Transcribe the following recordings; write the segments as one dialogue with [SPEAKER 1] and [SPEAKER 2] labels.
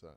[SPEAKER 1] So.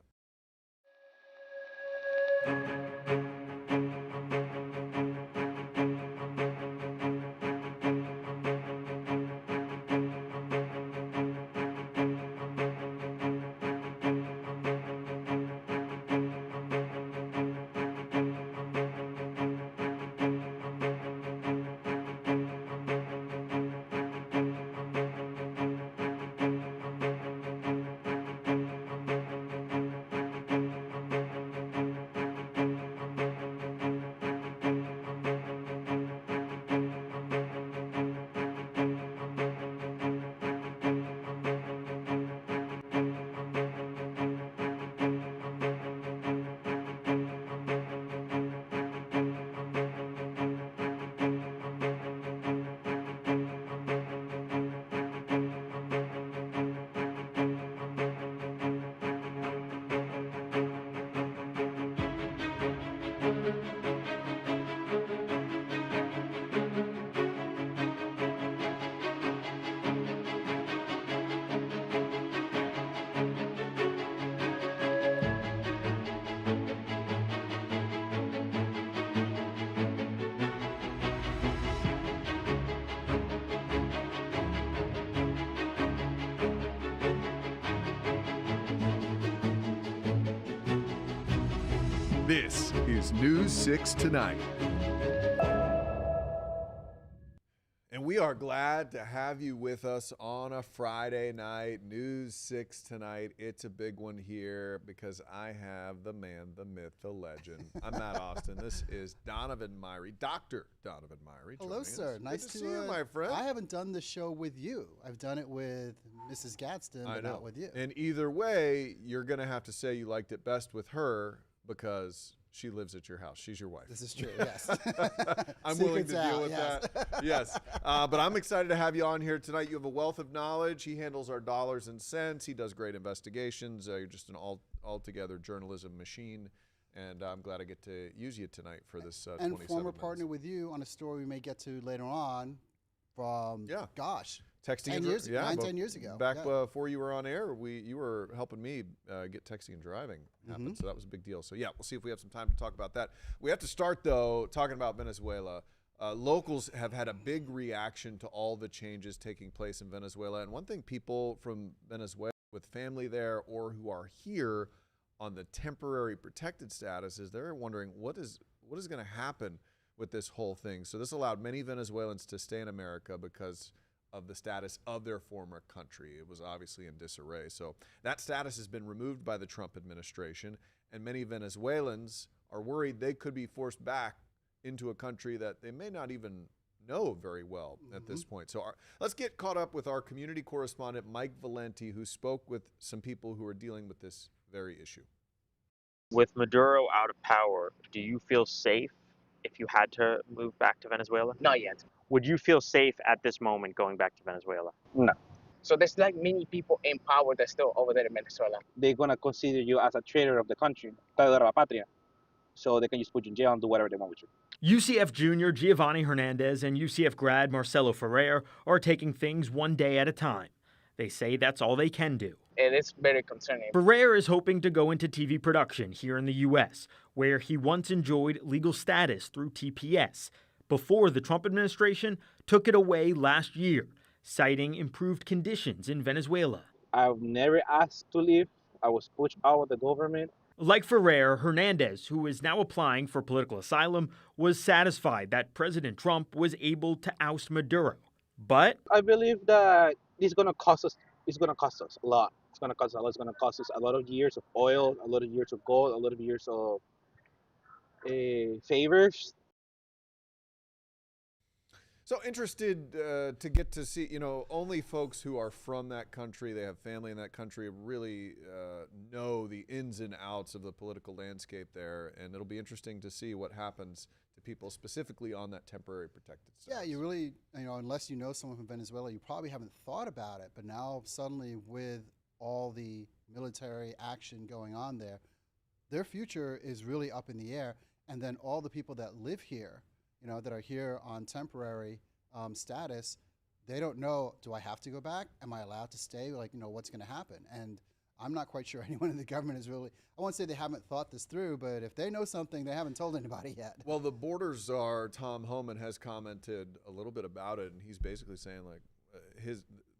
[SPEAKER 1] This is News 6 Tonight. And we are glad to have you with us on a Friday night. News 6 Tonight. It's a big one here because I have the man, the myth, the legend. I'm Matt Austin. This is Donovan Myrie, Dr. Donovan Myrie.
[SPEAKER 2] Hello, sir. Nice
[SPEAKER 1] to see you, my friend.
[SPEAKER 2] I haven't done the show with you. I've done it with Mrs. Gadsden, but not with you.
[SPEAKER 1] And either way, you're going to have to say you liked it best with her because she lives at your house. She's your wife.
[SPEAKER 2] This is true, yes.
[SPEAKER 1] I'm willing to deal with that. Yes. But I'm excited to have you on here tonight. You have a wealth of knowledge. He handles our dollars and cents. He does great investigations. You're just an altogether journalism machine. And I'm glad I get to use you tonight for this 27
[SPEAKER 2] And former
[SPEAKER 1] minutes.
[SPEAKER 2] partner with you on a story we may get to later on from,
[SPEAKER 1] texting
[SPEAKER 2] 10 years ago.
[SPEAKER 1] Back before you were on air, you were helping me get texting and driving happen, so that was a big deal. So yeah, we'll see if we have some time to talk about that. We have to start though talking about Venezuela. Locals have had a big reaction to all the changes taking place in Venezuela, and one thing people from Venezuela with family there or who are here on the temporary protected status is they're wondering what is going to happen with this whole thing. So this allowed many Venezuelans to stay in America because of the status of their former country. It was obviously in disarray. So that status has been removed by the Trump administration, and many Venezuelans are worried they could be forced back into a country that they may not even know very well at this point. So let's get caught up with our community correspondent, Mike Valenti, who spoke with some people who are dealing with this very issue.
[SPEAKER 3] With Maduro out of power, do you feel safe if you had to move back to Venezuela?
[SPEAKER 4] Not yet.
[SPEAKER 3] Would you feel safe at this moment going back to Venezuela?
[SPEAKER 4] No. So there's like many people in power that's still over there in Venezuela.
[SPEAKER 5] They're gonna consider you as a traitor of the country, traidor de la patria. So they can just put you in jail and do whatever they want with you.
[SPEAKER 6] UCF junior Giovanni Hernandez and UCF grad Marcelo Ferrer are taking things one day at a time. They say that's all they can do.
[SPEAKER 4] And it's very concerning.
[SPEAKER 6] Ferrer is hoping to go into TV production here in the U.S., where he once enjoyed legal status through TPS, before the Trump administration took it away last year, citing improved conditions in Venezuela.
[SPEAKER 5] I've never asked to leave. I was pushed out of the government.
[SPEAKER 6] Like Ferrer, Hernandez, who is now applying for political asylum, was satisfied that President Trump was able to oust Maduro. But
[SPEAKER 5] I believe that it's gonna cost us. It's gonna cost us a lot. It's gonna cost us a lot. It's gonna cost us a lot of years of oil, a lot of years of gold, a lot of years of favors.
[SPEAKER 1] So interested to get to see, only folks who are from that country, they have family in that country, really know the ins and outs of the political landscape there. And it'll be interesting to see what happens to people specifically on that temporary protected status.
[SPEAKER 2] Yeah, you really, unless you know someone from Venezuela, you probably haven't thought about it. But now suddenly with all the military action going on there, their future is really up in the air. And then all the people that live here, that are here on temporary status, they don't know, do I have to go back? Am I allowed to stay? What's going to happen? And I'm not quite sure anyone in the government is really, I won't say they haven't thought this through, but if they know something, they haven't told anybody yet.
[SPEAKER 1] Well, the border czar, Tom Homan, has commented a little bit about it, and he's basically saying, like,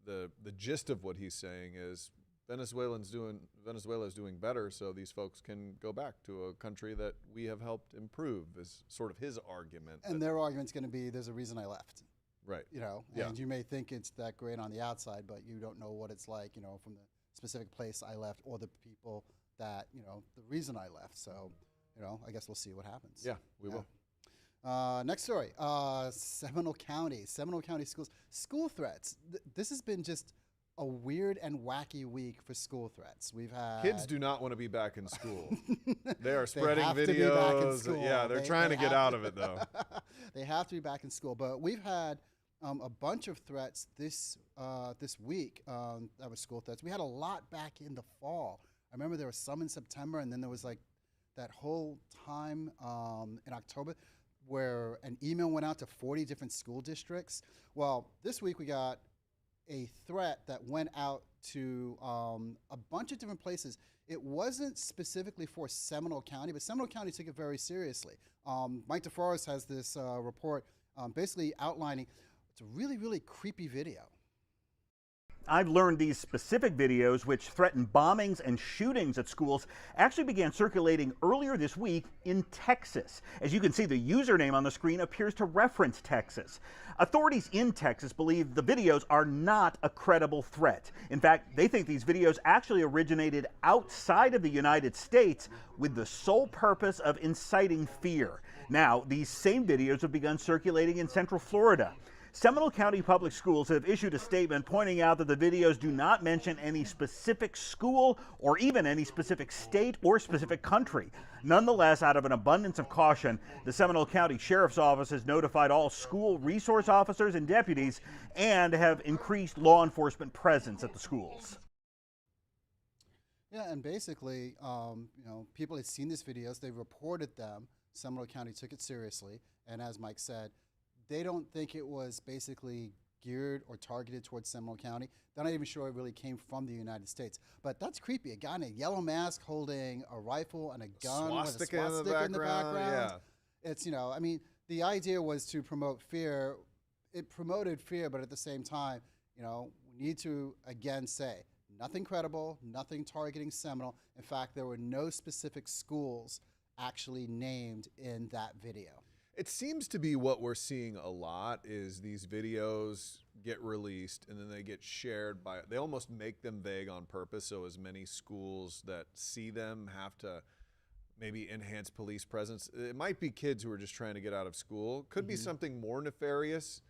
[SPEAKER 1] the gist of what he's saying is Venezuela is doing better, so these folks can go back to a country that we have helped improve, is sort of his argument.
[SPEAKER 2] And their argument's going to be, there's a reason I left.
[SPEAKER 1] Right.
[SPEAKER 2] You know,
[SPEAKER 1] Yeah.
[SPEAKER 2] and you may think it's that great on the outside, but you don't know what it's like, you know, from the specific place I left or the people that, you know, the reason I left. So, you know, I guess we'll see what happens.
[SPEAKER 1] Yeah, we will.
[SPEAKER 2] Next story, Seminole County schools. School threats. This has been just a weird and wacky week for school threats. We've had
[SPEAKER 1] Kids do not want to be back in school. They are spreading
[SPEAKER 2] have to be back in
[SPEAKER 1] videos.
[SPEAKER 2] school.
[SPEAKER 1] Yeah, they're trying to get
[SPEAKER 2] have
[SPEAKER 1] out of it, though.
[SPEAKER 2] They have to be back in school. But we've had a bunch of threats this week. That was school threats. We had a lot back in the fall. I remember there was some in September, and then there was like that whole time in October where an email went out to 40 different school districts. Well, this week we got a threat that went out to a bunch of different places. It wasn't specifically for Seminole County, but Seminole County took it very seriously. Mike DeForest has this report basically outlining, it's a really, really creepy video.
[SPEAKER 7] I've learned these specific videos, which threaten bombings and shootings at schools, actually began circulating earlier this week in Texas. As you can see, the username on the screen appears to reference Texas. Authorities in Texas believe the videos are not a credible threat. In fact, they think these videos actually originated outside of the United States with the sole purpose of inciting fear. Now, these same videos have begun circulating in Central Florida. Seminole County Public Schools have issued a statement pointing out that the videos do not mention any specific school or even any specific state or specific country. Nonetheless, out of an abundance of caution, the Seminole County Sheriff's Office has notified all school resource officers and deputies and have increased law enforcement presence at the schools.
[SPEAKER 2] Yeah, and basically, you know, people had seen these videos, they reported them. Seminole County took it seriously, and as Mike said, they don't think it was basically geared or targeted towards Seminole County. They're not even sure it really came from the United States. But that's creepy. A guy in a yellow mask holding a rifle and a gun with a swastika in the background.
[SPEAKER 1] Yeah.
[SPEAKER 2] It's, you know, I mean, the idea was to promote fear. It promoted fear, but at the same time, you know, we need to, again, say, nothing credible, nothing targeting Seminole. In fact, there were no specific schools actually named in that video.
[SPEAKER 1] It seems to be what we're seeing a lot is these videos get released and then they get shared by, they almost make them vague on purpose, so as many schools that see them have to maybe enhance police presence. It might be kids who are just trying to get out of school. Could be something more nefarious,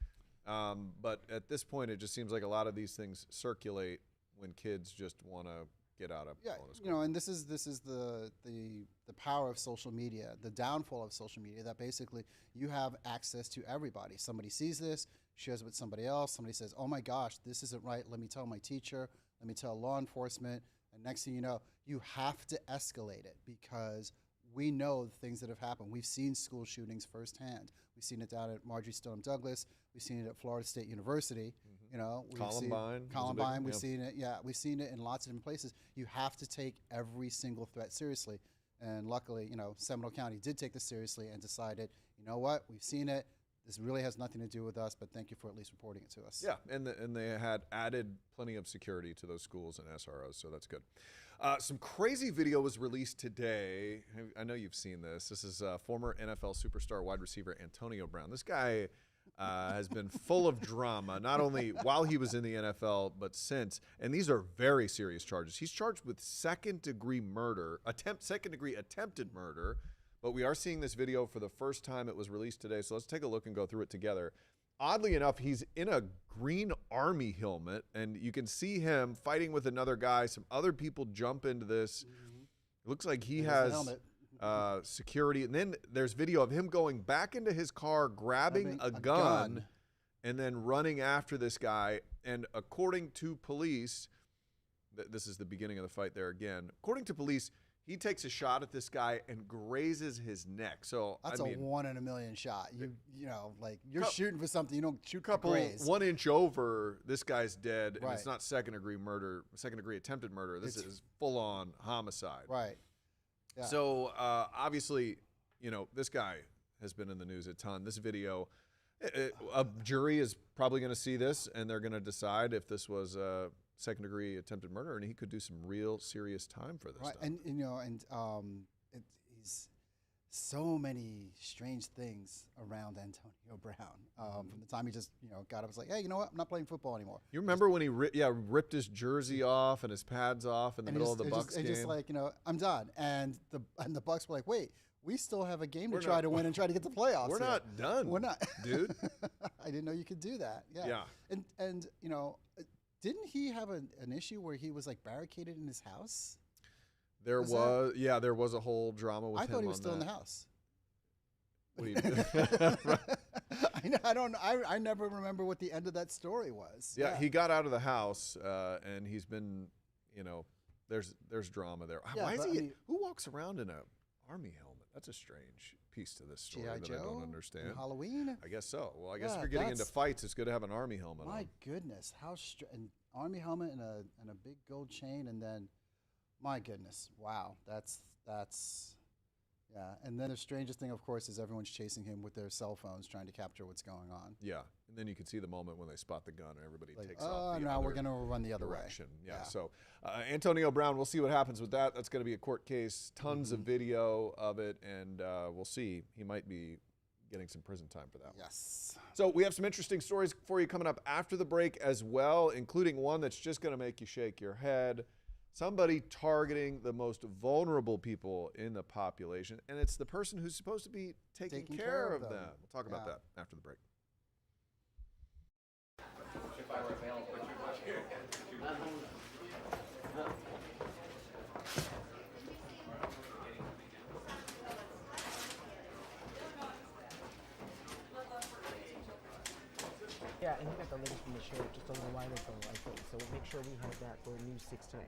[SPEAKER 1] but at this point it just seems like a lot of these things circulate when kids just want to get out of school.
[SPEAKER 2] You know, and this is the power of social media, the downfall of social media, that basically you have access to everybody. Somebody sees this, shares it with somebody else, somebody says, oh my gosh, this isn't right, let me tell my teacher, let me tell law enforcement, and next thing you know, you have to escalate it because we know the things that have happened. We've seen school shootings firsthand. We've seen it down at Marjory Stoneman Douglas. We've seen it at Florida State University. You know, Columbine. We've seen it. Yeah, we've seen it in lots of different places. You have to take every single threat seriously. And luckily, you know, Seminole County did take this seriously and decided, you know what, we've seen it. This really has nothing to do with us, but thank you for at least reporting it to us.
[SPEAKER 1] Yeah, and they had added plenty of security to those schools and SROs, so that's good. Some crazy video was released today. I know you've seen this. This is former NFL superstar wide receiver Antonio Brown. This guy has been full of drama, not only while he was in the NFL, but since. And these are very serious charges. He's charged with second-degree attempted murder. But we are seeing this video for the first time. It was released today, so let's take a look and go through it together. Oddly enough, he's in a green army helmet, and you can see him fighting with another guy. Some other people jump into this. It looks like he has security. And then there's video of him going back into his car, grabbing a gun, and then running after this guy. And according to police, this is the beginning of the fight there again. According to police, He takes a shot at this guy and grazes his neck. So
[SPEAKER 2] That's
[SPEAKER 1] I
[SPEAKER 2] a
[SPEAKER 1] mean,
[SPEAKER 2] 1 in a million shot. You know, like you're
[SPEAKER 1] Cou-
[SPEAKER 2] shooting for something. You don't shoot
[SPEAKER 1] couple
[SPEAKER 2] for graze.
[SPEAKER 1] 1 inch over, this guy's dead, and it's
[SPEAKER 2] Right.
[SPEAKER 1] not second degree murder, second degree attempted murder. This
[SPEAKER 2] It's-
[SPEAKER 1] is full on homicide.
[SPEAKER 2] Right. Yeah.
[SPEAKER 1] So obviously, you know, this guy has been in the news a ton. This video, a jury is probably going to see this, and they're going to decide if this was a second degree attempted murder, and he could do some real serious time for this
[SPEAKER 2] Right,
[SPEAKER 1] stuff.
[SPEAKER 2] and you know, and he's so many strange things around Antonio Brown. From the time he just got up, was like, hey, you know what? I'm not playing football anymore.
[SPEAKER 1] You remember when he ripped his jersey off and his pads off in the
[SPEAKER 2] And
[SPEAKER 1] middle of the Bucks game?
[SPEAKER 2] just like I'm done. And the Bucks were like, wait, we still have a game
[SPEAKER 1] We're
[SPEAKER 2] to try
[SPEAKER 1] not-
[SPEAKER 2] to win and try to get the playoffs.
[SPEAKER 1] We're
[SPEAKER 2] here.
[SPEAKER 1] not done.
[SPEAKER 2] We're not,
[SPEAKER 1] dude.
[SPEAKER 2] I didn't know you could do that. Yeah.
[SPEAKER 1] Yeah.
[SPEAKER 2] And you know, didn't he have an issue where he was like barricaded in his house?
[SPEAKER 1] There
[SPEAKER 2] Was that-
[SPEAKER 1] there was a whole drama with
[SPEAKER 2] I
[SPEAKER 1] him
[SPEAKER 2] thought he was
[SPEAKER 1] on
[SPEAKER 2] still in
[SPEAKER 1] that.
[SPEAKER 2] the house.
[SPEAKER 1] What do you
[SPEAKER 2] I don't. I never remember what the end of that story was.
[SPEAKER 1] Yeah, he got out of the house, and he's been, there's drama there.
[SPEAKER 2] Yeah,
[SPEAKER 1] Why is
[SPEAKER 2] but
[SPEAKER 1] he?
[SPEAKER 2] I mean-
[SPEAKER 1] Who walks around in a army helmet? That's a strange piece to this story
[SPEAKER 2] G.I.
[SPEAKER 1] that
[SPEAKER 2] Joe
[SPEAKER 1] I don't
[SPEAKER 2] and
[SPEAKER 1] understand.
[SPEAKER 2] Halloween.
[SPEAKER 1] I guess so. Well, I guess if
[SPEAKER 2] Yeah,
[SPEAKER 1] you're getting into
[SPEAKER 2] that's-
[SPEAKER 1] fights, it's good to have an army helmet
[SPEAKER 2] My
[SPEAKER 1] on.
[SPEAKER 2] goodness, how an army helmet and a big gold chain, and then, my goodness, wow, that's yeah. And then the strangest thing, of course, is everyone's chasing him with their cell phones trying to capture what's going on.
[SPEAKER 1] Yeah, and then you can see the moment when they spot the gun and everybody
[SPEAKER 2] Like,
[SPEAKER 1] takes
[SPEAKER 2] oh,
[SPEAKER 1] off. The
[SPEAKER 2] now we're
[SPEAKER 1] other
[SPEAKER 2] gonna run the other
[SPEAKER 1] direction.
[SPEAKER 2] way.
[SPEAKER 1] Yeah. So Antonio Brown, we'll see what happens with that. That's going to be a court case. Tons of video of it, and we'll see. He might be getting some prison time for that.
[SPEAKER 2] Yes.
[SPEAKER 1] So we have some interesting stories for you coming up after the break as well, including one that's just going to make you shake your head. Somebody targeting the most vulnerable people in the population, and it's the person who's supposed to be taking care of them. We'll talk about
[SPEAKER 2] Yeah.
[SPEAKER 1] that after the break.
[SPEAKER 8] Yeah, and he got the latest from the show just a little while ago, I think. So we'll make sure we have that for News 6 tonight.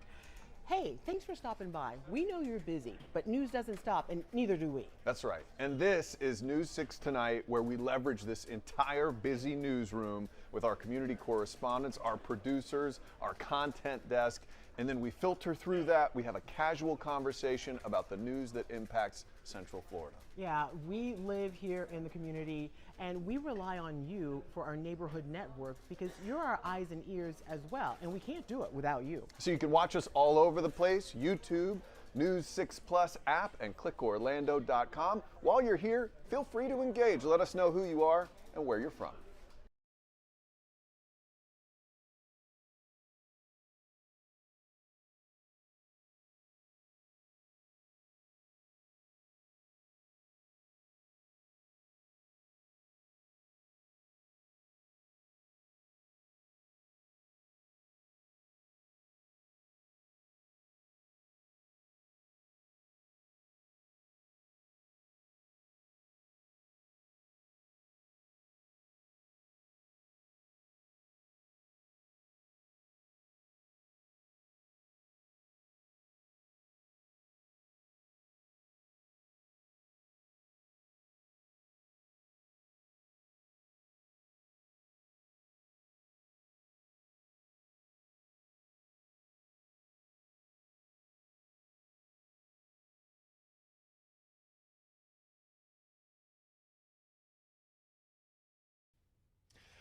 [SPEAKER 8] Hey, thanks for stopping by. We know you're busy, but news doesn't stop, and neither do we.
[SPEAKER 1] That's right. And this is News 6 Tonight, where we leverage this entire busy newsroom with our community correspondents, our producers, our content desk, and then we filter through that. We have a casual conversation about the news that impacts Central Florida.
[SPEAKER 8] Yeah, we live here in the community, and we rely on you for our neighborhood network because you're our eyes and ears as well, and we can't do it without you.
[SPEAKER 1] So you can watch us all over the place, YouTube, News 6 Plus app, and clickorlando.com. While you're here, feel free to engage. Let us know who you are and where you're from.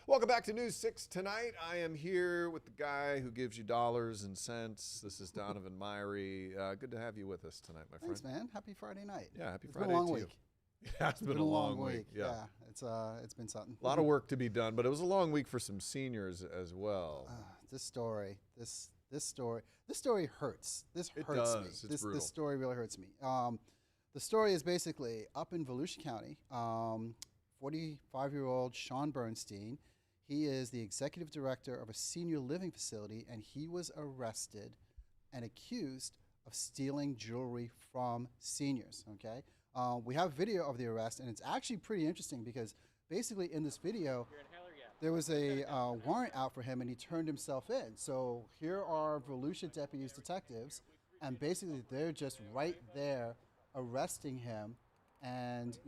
[SPEAKER 1] Welcome back to News 6 Tonight. I am here with the guy who gives you dollars and cents. This is Donovan Myrie. Good to have you with us tonight, my friend.
[SPEAKER 2] Thanks, man. Happy Friday night.
[SPEAKER 1] Yeah, happy
[SPEAKER 2] It's
[SPEAKER 1] Friday
[SPEAKER 2] been a long
[SPEAKER 1] to
[SPEAKER 2] week.
[SPEAKER 1] you. Yeah, it's been a long week. Yeah.
[SPEAKER 2] It's been something.
[SPEAKER 1] A lot of work to be done, but it was a long week for some seniors as well.
[SPEAKER 2] This story hurts. This
[SPEAKER 1] It
[SPEAKER 2] hurts me.
[SPEAKER 1] does. It's brutal.
[SPEAKER 2] This story really hurts me. The story is basically up in Volusia County. 45-year-old Sean Bernstein. He is the executive director of a senior living facility, and he was arrested and accused of stealing jewelry from seniors. Okay, we have video of the arrest, and it's actually pretty interesting because basically in this video, there was a warrant out for him, and he turned himself in. So here are Volusia deputies, detectives, and basically they're just right there arresting him, and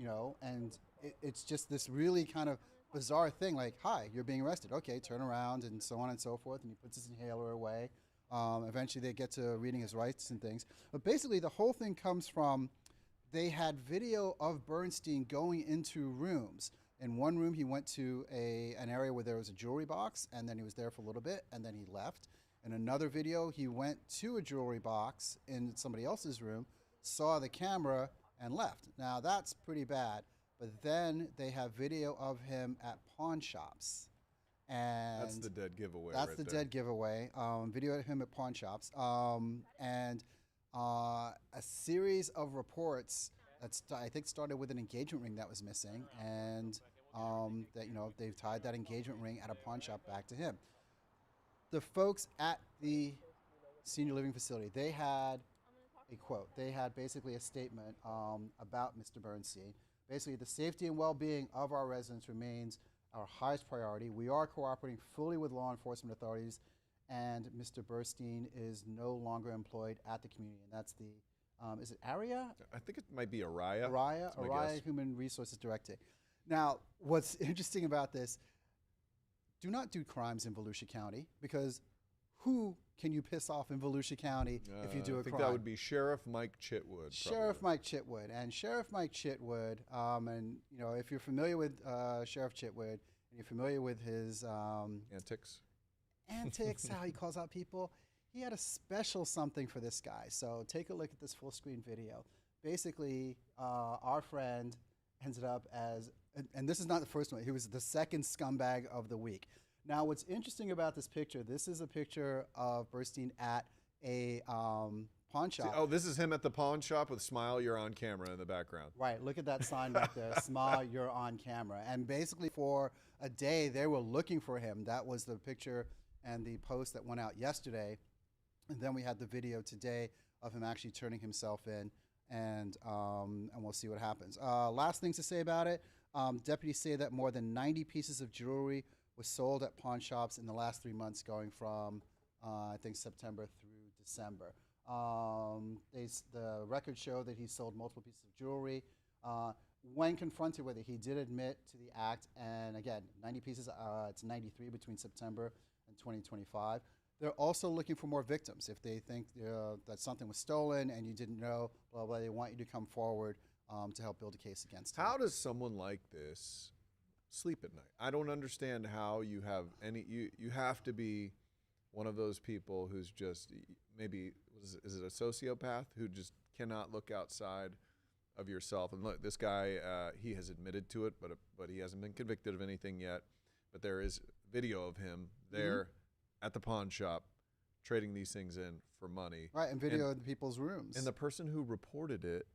[SPEAKER 2] it's just this really kind of bizarre thing. Like, hi, you're being arrested. Okay, turn around, and so on and so forth. And he puts his inhaler away. Eventually, they get to reading his rights and things. But basically, the whole thing comes from they had video of Bernstein going into rooms. In one room, he went to an area where there was a jewelry box, and then he was there for a little bit, and then he left. In another video, he went to a jewelry box in somebody else's room, saw the camera, and left. Now, that's pretty bad. But then they have video of him at pawn shops. And
[SPEAKER 1] That's the dead giveaway.
[SPEAKER 2] that's
[SPEAKER 1] right
[SPEAKER 2] the
[SPEAKER 1] there.
[SPEAKER 2] dead giveaway. Video of him at pawn shops. And a series of reports that I think started with an engagement ring that was missing, and that they've tied that engagement ring at a pawn shop back to him. The folks at the senior living facility, they had a quote. They had basically a statement about Mr. Bernstein. Basically, the safety and well-being of our residents remains our highest priority. We are cooperating fully with law enforcement authorities, and Mr. Bernstein is no longer employed at the community. And that's the, is it ARIA?
[SPEAKER 1] I think it might be Araya.
[SPEAKER 2] Araya,
[SPEAKER 1] That's my
[SPEAKER 2] Araya
[SPEAKER 1] guess.
[SPEAKER 2] Human Resources Director. Now, what's interesting about this, do not do crimes in Volusia County, because who can you piss off in Volusia County if you do a
[SPEAKER 1] I think
[SPEAKER 2] crime?
[SPEAKER 1] that would be Sheriff Mike Chitwood.
[SPEAKER 2] Sheriff
[SPEAKER 1] probably.
[SPEAKER 2] Mike Chitwood. And Sheriff Mike Chitwood, and if you're familiar with Sheriff Chitwood, and you're familiar with his
[SPEAKER 1] Antics.
[SPEAKER 2] antics, how he calls out people, he had a special something for this guy. So take a look at this full screen video. Basically, our friend ended up as, and this is not the first one, he was the second scumbag of the week. Now, what's interesting about this picture, this is a picture of Bernstein at a pawn shop.
[SPEAKER 1] Oh, this is him at the pawn shop with "Smile, you're on camera" in the background.
[SPEAKER 2] Right, look at that sign back there, smile, you're on camera. And basically for a day, they were looking for him. That was the picture and the post that went out yesterday. And then we had the video today of him actually turning himself in, and we'll see what happens. Last things to say about it, deputies say that more than 90 pieces of jewelry was sold at pawn shops in the last 3 months, going from, I think, September through December. The records show that he sold multiple pieces of jewelry. When confronted with it, he did admit to the act. And again, 90 pieces, it's 93 between September and 2025. They're also looking for more victims. If they think that something was stolen and you didn't know, blah, blah, they want you to come forward to help build a case against him.
[SPEAKER 1] How does someone like this sleep at night? I don't understand how you have any. You have to be one of those people who's just maybe is it a sociopath who just cannot look outside of yourself. And look, this guy, he has admitted to it, but he hasn't been convicted of anything yet. But there is video of him there at the pawn shop trading these things in for money.
[SPEAKER 2] Right, and video of the people's rooms.
[SPEAKER 1] And the person who reported it,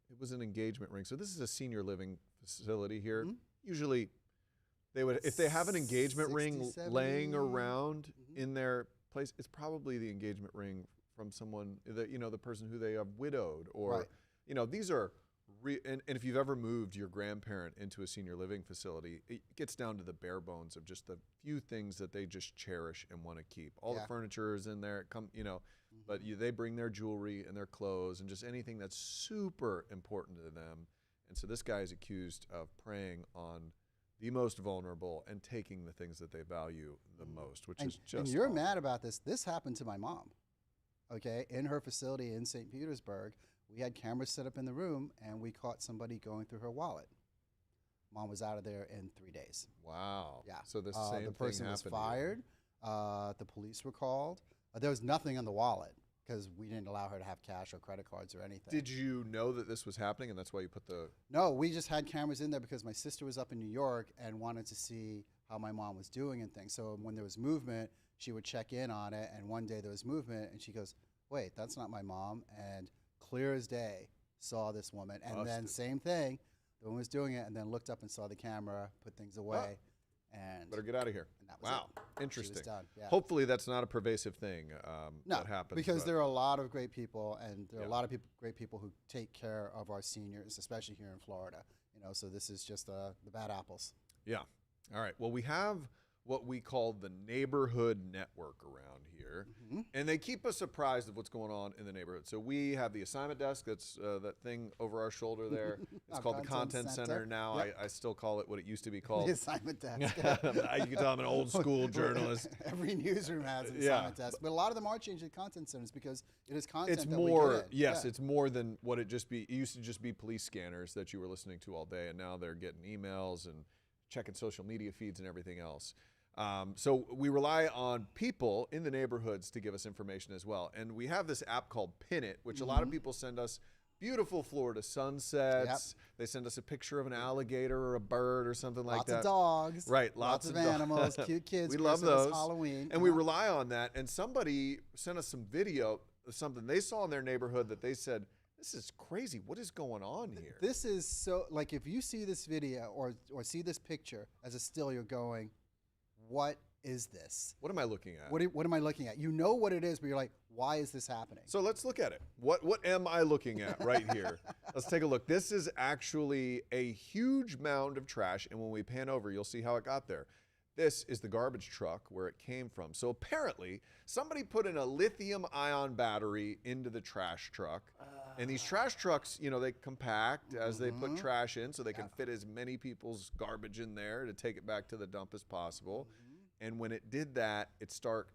[SPEAKER 1] it was an engagement ring. So this is a senior living facility here. Usually, they would, if they have an engagement
[SPEAKER 2] 60,
[SPEAKER 1] ring
[SPEAKER 2] 70.
[SPEAKER 1] laying around in their place, it's probably the engagement ring from someone that, the person who they have widowed, or
[SPEAKER 2] Right.
[SPEAKER 1] These are. And if you've ever moved your grandparent into a senior living facility, it gets down to the bare bones of just the few things that they just cherish and want to keep. All the furniture is in there, but they bring their jewelry and their clothes and just anything that's super important to them. And so this guy is accused of preying on the most vulnerable and taking the things that they value the most, which is just.
[SPEAKER 2] And you're
[SPEAKER 1] awful.
[SPEAKER 2] mad about this. This happened to my mom, okay, in her facility in St. Petersburg. We had cameras set up in the room, and we caught somebody going through her wallet. Mom was out of there in 3 days.
[SPEAKER 1] Wow.
[SPEAKER 2] Yeah.
[SPEAKER 1] So the same
[SPEAKER 2] the person
[SPEAKER 1] thing
[SPEAKER 2] was
[SPEAKER 1] happened to you.
[SPEAKER 2] fired. The police were called. There was nothing on the wallet because we didn't allow her to have cash or credit cards or anything.
[SPEAKER 1] Did you know that this was happening, and that's why you put the?
[SPEAKER 2] No, we just had cameras in there because my sister was up in New York and wanted to see how my mom was doing and things. So when there was movement, she would check in on it. And one day there was movement, and she goes, "Wait, that's not my mom." And clear as day, saw this woman. And then
[SPEAKER 1] Busted.
[SPEAKER 2] same thing, the woman was doing it and then looked up and saw the camera, put things away, and
[SPEAKER 1] Better get out of here.
[SPEAKER 2] that was
[SPEAKER 1] Wow,
[SPEAKER 2] it. She was
[SPEAKER 1] interesting.
[SPEAKER 2] done, yeah.
[SPEAKER 1] Hopefully, that's not a pervasive thing
[SPEAKER 2] no,
[SPEAKER 1] that happens.
[SPEAKER 2] because
[SPEAKER 1] but-
[SPEAKER 2] there are a lot of great people, and there are
[SPEAKER 1] Yeah.
[SPEAKER 2] a lot of great people who take care of our seniors, especially here in Florida. So this is just the bad apples.
[SPEAKER 1] Yeah. All right. Well, we have what we call the neighborhood network around here, and they keep us apprised of what's going on in the neighborhood. So we have the assignment desk. That's that thing over our shoulder there. It's called the Content Center now.
[SPEAKER 2] Yep.
[SPEAKER 1] I still call it what it used to be called.
[SPEAKER 2] The assignment desk.
[SPEAKER 1] You can tell I'm an old school journalist.
[SPEAKER 2] Every newsroom has an assignment desk, but a lot of them are changing content centers because it is content.
[SPEAKER 1] It's
[SPEAKER 2] that
[SPEAKER 1] more,
[SPEAKER 2] we get in.
[SPEAKER 1] yes,
[SPEAKER 2] Yeah.
[SPEAKER 1] it's more than what it just be. It used to just be police scanners that you were listening to all day, and now they're getting emails and checking social media feeds and everything else. So we rely on people in the neighborhoods to give us information as well. And we have this app called Pin It, which a lot of people send us beautiful Florida sunsets. They send us a picture of an alligator or a bird or something like that.
[SPEAKER 2] Lots of dogs.
[SPEAKER 1] Right,
[SPEAKER 2] Lots of
[SPEAKER 1] dogs.
[SPEAKER 2] animals, cute kids.
[SPEAKER 1] We love
[SPEAKER 2] Christmas,
[SPEAKER 1] those.
[SPEAKER 2] Halloween.
[SPEAKER 1] And we rely on that. And somebody sent us some video of something they saw in their neighborhood that they said, this is crazy. What is going on here?
[SPEAKER 2] This is so, like, if you see this video or see this picture as a still, you're going, what is this?
[SPEAKER 1] What am I looking at?
[SPEAKER 2] What am I looking at? You know what it is, but you're like, why is this happening?
[SPEAKER 1] So let's look at it. What am I looking at right here? Let's take a look. This is actually a huge mound of trash, and when we pan over, you'll see how it got there. This is the garbage truck where it came from. So apparently, somebody put in a lithium-ion battery into the trash truck. And these trash trucks, you know, they compact as they put trash in so they can fit as many people's garbage in there to take it back to the dump as possible. And when it did that, it sparked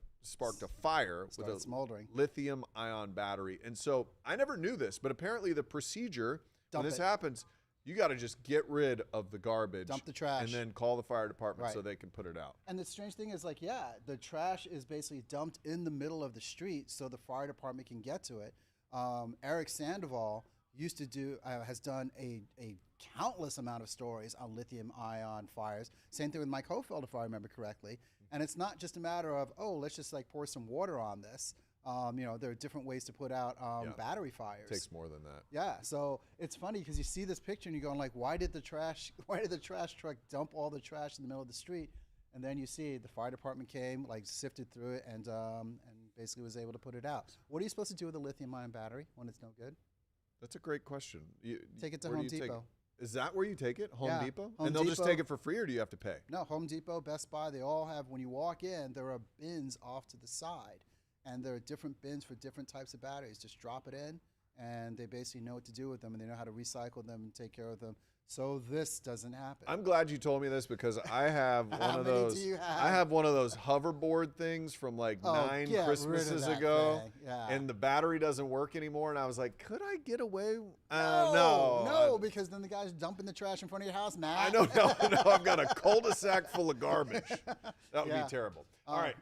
[SPEAKER 1] a fire with a
[SPEAKER 2] smoldering
[SPEAKER 1] lithium-ion battery. And so I never knew this, but apparently the procedure when this happens, you got to just get rid of the garbage,
[SPEAKER 2] dump the trash,
[SPEAKER 1] and then call the fire department so they can put it out.
[SPEAKER 2] And the strange thing is, like, yeah, the trash is basically dumped in the middle of the street so the fire department can get to it. Eric Sandoval used to do, has done a countless amount of stories on lithium-ion fires. Same thing with Mike Hofeld, if I remember correctly. And it's not just a matter of, oh, let's just like pour some water on this. You know, there are different ways to put out battery fires.
[SPEAKER 1] It takes more than that.
[SPEAKER 2] Yeah, so it's funny because you see this picture and you're going like, why did the trash truck dump all the trash in the middle of the street? And then you see the fire department came, like sifted through it, and basically was able to put it out. What are you supposed to do with a lithium-ion battery when it's no good?
[SPEAKER 1] That's a great question.
[SPEAKER 2] Take it to
[SPEAKER 1] where
[SPEAKER 2] Home
[SPEAKER 1] do you take
[SPEAKER 2] Depot.
[SPEAKER 1] Is that where you take it? Home Depot?
[SPEAKER 2] Home
[SPEAKER 1] And they'll just
[SPEAKER 2] Depot.
[SPEAKER 1] take it for free, or do you have to pay?
[SPEAKER 2] No, Home Depot, Best Buy, they all have, when you walk in, there are bins off to the side. And there are different bins for different types of batteries. Just drop it in, and they basically know what to do with them, and they know how to recycle them and take care of them. So this doesn't happen.
[SPEAKER 1] I'm glad you told me this because I have one
[SPEAKER 2] How
[SPEAKER 1] of
[SPEAKER 2] many
[SPEAKER 1] those.
[SPEAKER 2] do you have?
[SPEAKER 1] I have one of those hoverboard things from like
[SPEAKER 2] Oh,
[SPEAKER 1] 9
[SPEAKER 2] get rid of
[SPEAKER 1] Christmases
[SPEAKER 2] that
[SPEAKER 1] ago,
[SPEAKER 2] thing. Yeah.
[SPEAKER 1] and the battery doesn't work anymore. And I was like, could I get away?
[SPEAKER 2] No, because then the guy's dumping the trash in front of your house now.
[SPEAKER 1] I know. No, I've got a cul-de-sac full of garbage. That would
[SPEAKER 2] Yeah.
[SPEAKER 1] be terrible. All right,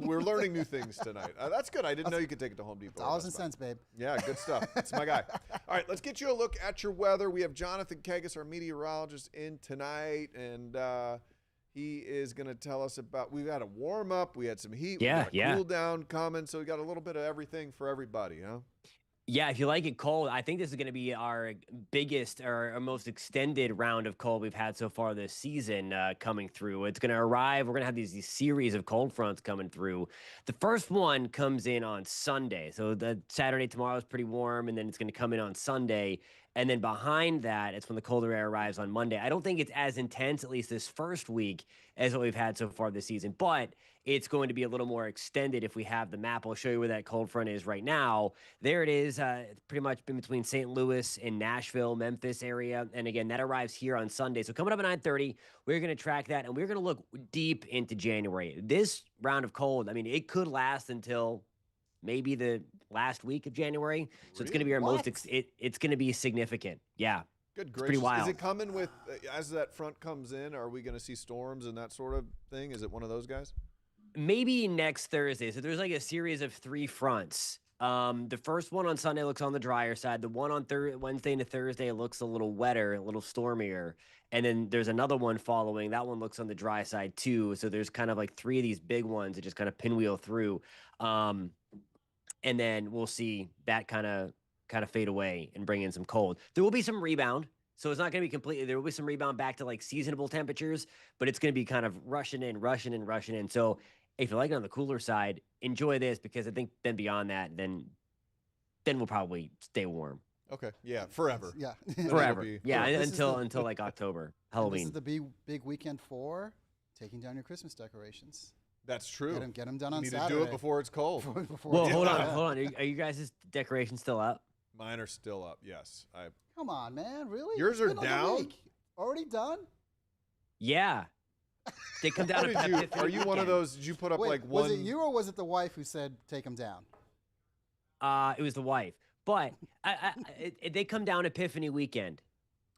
[SPEAKER 1] we're learning new things tonight. That's good. I didn't know you could take it to Home Depot. or
[SPEAKER 2] Dollars and
[SPEAKER 1] Best Buy.
[SPEAKER 2] cents, babe.
[SPEAKER 1] Yeah, good stuff. That's my guy. All right, let's get you a look at your weather. We have Jonathan Kegis, our meteorologist, in tonight, and he is going to tell us about. We've got a warm up. We had some heat. We got a cool down coming. So we got a little bit of everything for everybody, huh?
[SPEAKER 9] Yeah, if you like it cold, I think this is going to be our biggest or most extended round of cold we've had so far this season coming through. It's going to arrive. We're going to have these series of cold fronts coming through. The first one comes in on Sunday. So the Saturday tomorrow is pretty warm, and then it's going to come in on Sunday. And then behind that, it's when the colder air arrives on Monday. I don't think it's as intense, at least this first week, as what we've had so far this season. But it's going to be a little more extended if we have the map. I'll show you where that cold front is right now. There it is. It's pretty much been between St. Louis and Nashville, Memphis area. And again, that arrives here on Sunday. So coming up at 9:30, we're going to track that, and we're going to look deep into January. This round of cold, I mean, it could last until maybe the last week of January. So it's going to be our most, it's going to be significant. Yeah.
[SPEAKER 1] Good
[SPEAKER 9] It's
[SPEAKER 1] gracious.
[SPEAKER 9] pretty wild.
[SPEAKER 1] Is it coming with, as that front comes in, are we going to see storms and that sort of thing? Is it one of those guys?
[SPEAKER 9] Maybe next Thursday. So there's like a series of 3 fronts. The first one on Sunday looks on the drier side. The one on Wednesday into Thursday looks a little wetter, a little stormier. And then there's another one following. That one looks on the dry side too. So there's kind of like 3 of these big ones that just kind of pinwheel through. And then we'll see that kind of fade away and bring in some cold. There will be some rebound. So it's not going to be completely, there will be some rebound back to like seasonable temperatures, but it's going to be kind of rushing in. So if you like it on the cooler side, enjoy this, because I think then beyond that, then we'll probably stay warm.
[SPEAKER 1] Okay. Yeah. Forever.
[SPEAKER 2] Yeah.
[SPEAKER 9] Forever.
[SPEAKER 1] be-
[SPEAKER 9] Yeah.
[SPEAKER 2] This is
[SPEAKER 9] Until like October,
[SPEAKER 2] This
[SPEAKER 9] Halloween.
[SPEAKER 2] is the big weekend 4. taking down your Christmas decorations.
[SPEAKER 1] That's true.
[SPEAKER 2] Get them done
[SPEAKER 1] You
[SPEAKER 2] on
[SPEAKER 1] need
[SPEAKER 2] Saturday.
[SPEAKER 1] to do it before it's cold.
[SPEAKER 9] Well, hold on. Are you guys' decorations still up?
[SPEAKER 1] Mine are still up. Yes.
[SPEAKER 2] Come on, man. Really?
[SPEAKER 1] Yours
[SPEAKER 2] It's
[SPEAKER 1] are
[SPEAKER 2] been like a
[SPEAKER 1] down?
[SPEAKER 2] week. Already done?
[SPEAKER 9] Yeah. They come
[SPEAKER 1] How
[SPEAKER 9] down to
[SPEAKER 1] did you?
[SPEAKER 9] Epiphany
[SPEAKER 1] Are you one of
[SPEAKER 9] weekend.
[SPEAKER 1] those? Did you put up
[SPEAKER 2] Wait,
[SPEAKER 1] like one?
[SPEAKER 2] was it you or was it the wife who said take them down?
[SPEAKER 9] It was the wife, but they come down Epiphany weekend.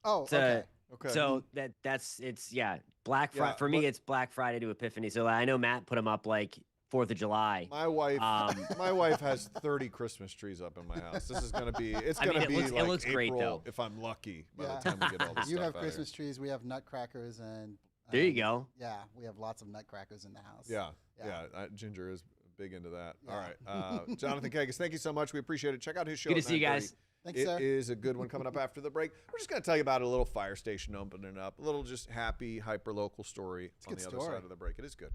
[SPEAKER 2] Oh,
[SPEAKER 9] So-
[SPEAKER 2] okay.
[SPEAKER 1] Okay.
[SPEAKER 9] So it's Black Friday
[SPEAKER 1] Yeah,
[SPEAKER 9] for me.
[SPEAKER 1] but-
[SPEAKER 9] It's Black Friday to Epiphany. So I know Matt put them up like 4th of July.
[SPEAKER 1] My wife,
[SPEAKER 9] Um,
[SPEAKER 1] my wife has 30 Christmas trees up in my house. This is gonna be. It's
[SPEAKER 9] I mean,
[SPEAKER 1] gonna
[SPEAKER 9] it
[SPEAKER 1] be
[SPEAKER 9] looks- it
[SPEAKER 1] like
[SPEAKER 9] looks
[SPEAKER 1] April
[SPEAKER 9] great, though.
[SPEAKER 1] if I'm lucky. By
[SPEAKER 2] Yeah.
[SPEAKER 1] the time we get all this
[SPEAKER 2] You
[SPEAKER 1] stuff
[SPEAKER 2] have
[SPEAKER 1] out
[SPEAKER 2] Christmas trees. We have nutcrackers and.
[SPEAKER 9] There you go.
[SPEAKER 2] Yeah, we have lots of nutcrackers in the house.
[SPEAKER 1] Here.
[SPEAKER 2] Yeah.
[SPEAKER 1] Yeah. Ginger is big into that. All
[SPEAKER 2] Yeah.
[SPEAKER 1] right, Jonathan Kagas, thank you so much. We appreciate it. Check out his show.
[SPEAKER 9] Good to
[SPEAKER 1] at
[SPEAKER 9] see you
[SPEAKER 1] 9:30.
[SPEAKER 9] guys.
[SPEAKER 2] Thanks,
[SPEAKER 1] It
[SPEAKER 2] sir.
[SPEAKER 1] is a good one coming up after the break. We're just going to tell you about a little fire station opening up, a little just happy, hyper local story
[SPEAKER 2] a
[SPEAKER 1] on
[SPEAKER 2] good
[SPEAKER 1] the other
[SPEAKER 2] story.
[SPEAKER 1] side of the break. It is good.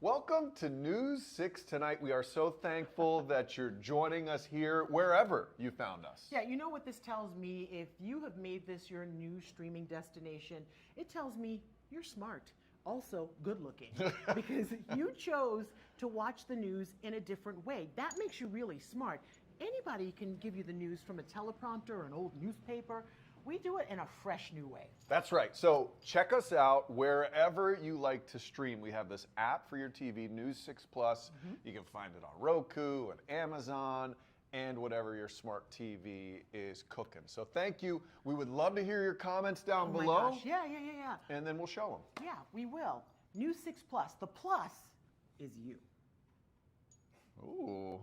[SPEAKER 1] Welcome to News 6 Tonight. We are so thankful that you're joining us here wherever you found us.
[SPEAKER 8] Yeah, you know what this tells me? If you have made this your new streaming destination, it tells me you're smart. Also, good looking. Because you chose to watch the news in a different way. That makes you really smart. Anybody can give you the news from a teleprompter or an old newspaper. We do it in a fresh new way.
[SPEAKER 1] That's right. So check us out wherever you like to stream. We have this app for your TV, News 6 Plus. You can find it on Roku and Amazon and whatever your smart TV is cooking. So thank you. We would love to hear your comments down
[SPEAKER 8] Oh my
[SPEAKER 1] below.
[SPEAKER 8] gosh. Yeah.
[SPEAKER 1] And then we'll show them.
[SPEAKER 8] Yeah, we will. News 6 Plus. The plus is you.
[SPEAKER 1] Ooh.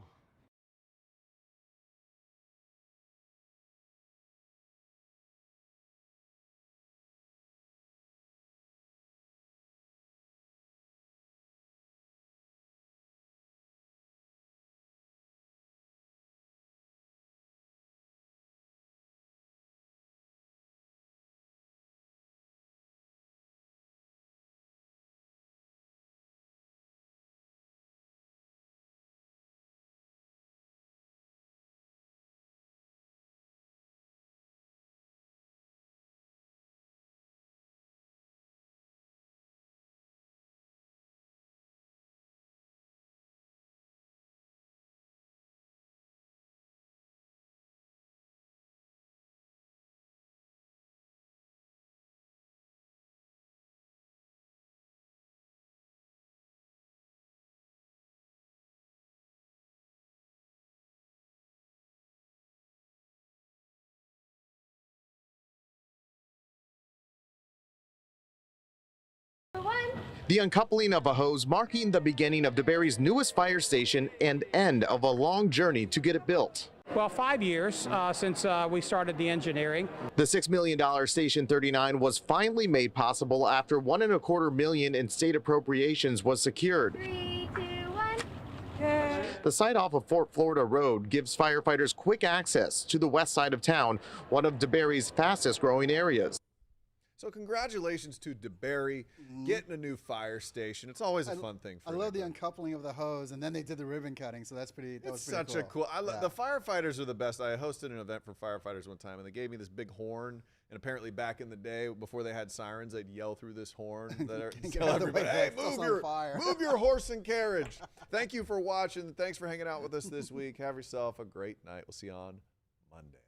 [SPEAKER 10] The uncoupling of a hose marking the beginning of DeBerry's newest fire station and end of a long journey to get it built.
[SPEAKER 11] Well, 5 years since we started the engineering.
[SPEAKER 10] The $6 million Station 39 was finally made possible after $1.25 million in state appropriations was secured.
[SPEAKER 12] 3, 2, 1.
[SPEAKER 10] The site off of Fort Florida Road gives firefighters quick access to the west side of town, one of DeBerry's fastest growing areas.
[SPEAKER 1] So congratulations to DeBerry getting a new fire station. It's always a fun thing for
[SPEAKER 2] I love the
[SPEAKER 1] anybody.
[SPEAKER 2] uncoupling of the hose, and then they did the ribbon cutting, so that's pretty. That was
[SPEAKER 1] It's
[SPEAKER 2] pretty
[SPEAKER 1] such a cool.
[SPEAKER 2] Yeah.
[SPEAKER 1] The firefighters are the best. I hosted an event for firefighters one time, and they gave me this big horn. And apparently, back in the day, before they had sirens, they'd yell through this horn.
[SPEAKER 2] Get
[SPEAKER 1] Tell
[SPEAKER 2] out of the way,
[SPEAKER 1] everybody, "Hey,
[SPEAKER 2] it's on
[SPEAKER 1] move
[SPEAKER 2] fire."
[SPEAKER 1] your horse and carriage." Thank you for watching. Thanks for hanging out with us this week. Have yourself a great night. We'll see you on Monday.